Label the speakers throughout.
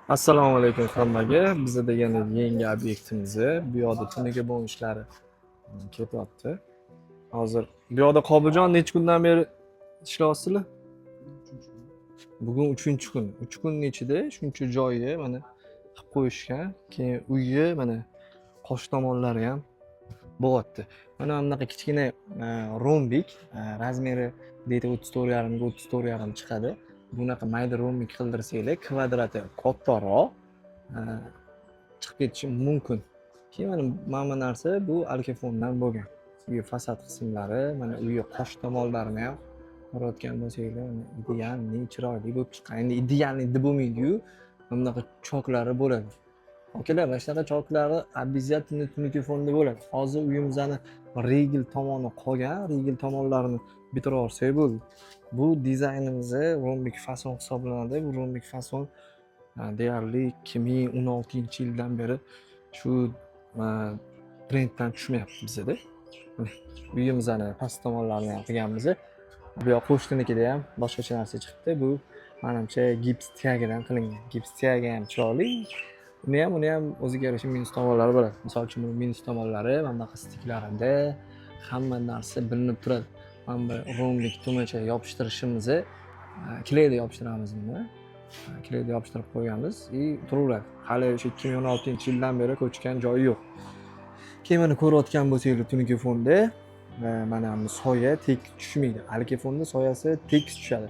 Speaker 1: Assalomu alaykum hammaga. Bizda degan yangi obyektimiz. Bu yoqda tunuka bo'lishlari ketyapti. Hozir bu yoqda Qobiljon necha kundan beri ishlayapsizlar? Bugun 3-kun. 3 kunning ichida shuncha joyi mana qilib qo'yishgan. Keyin uyi mana qosh tomonlari ham bo'lyapti. Mana bunaqa kichkina rombik razmeri deydi 34,5 ga 34,5 chiqadi. Bunaqa mayda rombik qildirsanglar kvadrati kattaroq chiqib ketishi mumkin. Keyin mana bu narsa bu alkafondan bo'lgan. Uyi fasad qismlari, mana uyi qosh tomonlarini ham ko'rayotgan bo'lsanglar, ideal, chiroyli bo'lib chiqqan. Endi idealni deb bo'lmaydi-yu, bunaqa choklari bo'ladi. Akalar, mana shunaqa choklari обязательно tunuka fonda bo'ladi. Hozir uyimizni regil tomoni qolgan, regil tomonlarini bitirib olsak bo'ldi. Bu dizaynimiz rombik fason hisoblanadi. Bu rombik fason deyarli 2016-yildan beri shu trenddan tushmayapti bizda. Uyimizni past tomonlarini ham qilganmiz. Bu yoq qo'shninikida ham boshqacha narsa chiqibdi. Bu menimcha gips tiyagidan qilingan. Gips tiyagi ham chiroyli. Uni ham o'ziga yarasha minus tomonlari bo'ladi. Misol uchun bu minus tomonlari mana bunaqa stiklarida hamma narsa bilinib turadi. Mana bu rombik tumacha yopishtirishimizni kleyda yopishtiramiz buni. Kleyda yopishtirib qo'yganmiz va turaveradi. Hali o'sha 2016-yildan beri ko'chgan joyi yo'q. Keyin mana ko'rayotgan bo'lsangiz tunuka fonda mana bu soya tek tushmaydi. Alka fonda soyasi tekis tushadi.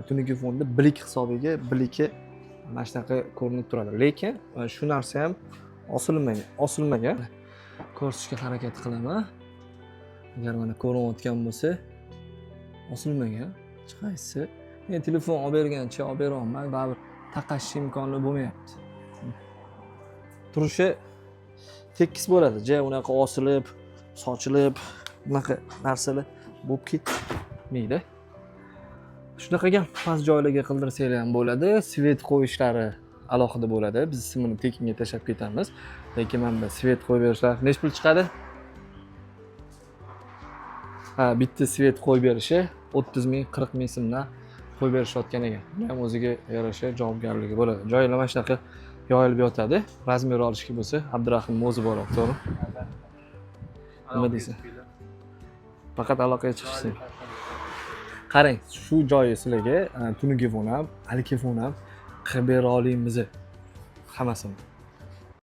Speaker 1: Tunuka fonda blik hisobiga bliki mana shunaqa ko'rinib turadi. Lekin shu narsa ham osilmagan. Ko'rsatishga harakat qilaman. Agar mana ko'rinayotgan bo'lsa, osilmagan. Hech qaysi. Men telefon olib bergancha olib bera olmay, baribir taqash imkoni bo'lmayapti. Turishi tekis bo'ladi. Unaqa osilib, sochilib, bunaqa narsalar bo'lib ketmaydi. Shunaqaga past joylarga qildirsanglar ham bo'ladi. Svet qo'yishlari alohida bo'ladi. Biz simini tekinga tashab ketamiz. Lekin mana bu svet qo'yib berishlar nech pul chiqadi? Bitta svet qo'yib berishi 30 ming, 40 ming so'mdan qo'yib berishayotgan ekan. Bu ham o'ziga yarasha javobgarligi bo'ladi. Joylar mana shunaqa yoyilib yotadi. Razmer olishga bo'lsa, Abdurahim o'zi boradi, to'g'ri? Nima deysiz? Faqat aloqaga chiqishsin. Qarang, shu joyi sizlarga tunuka fon ham, alka fon ham qilib bera olamiz hammasini.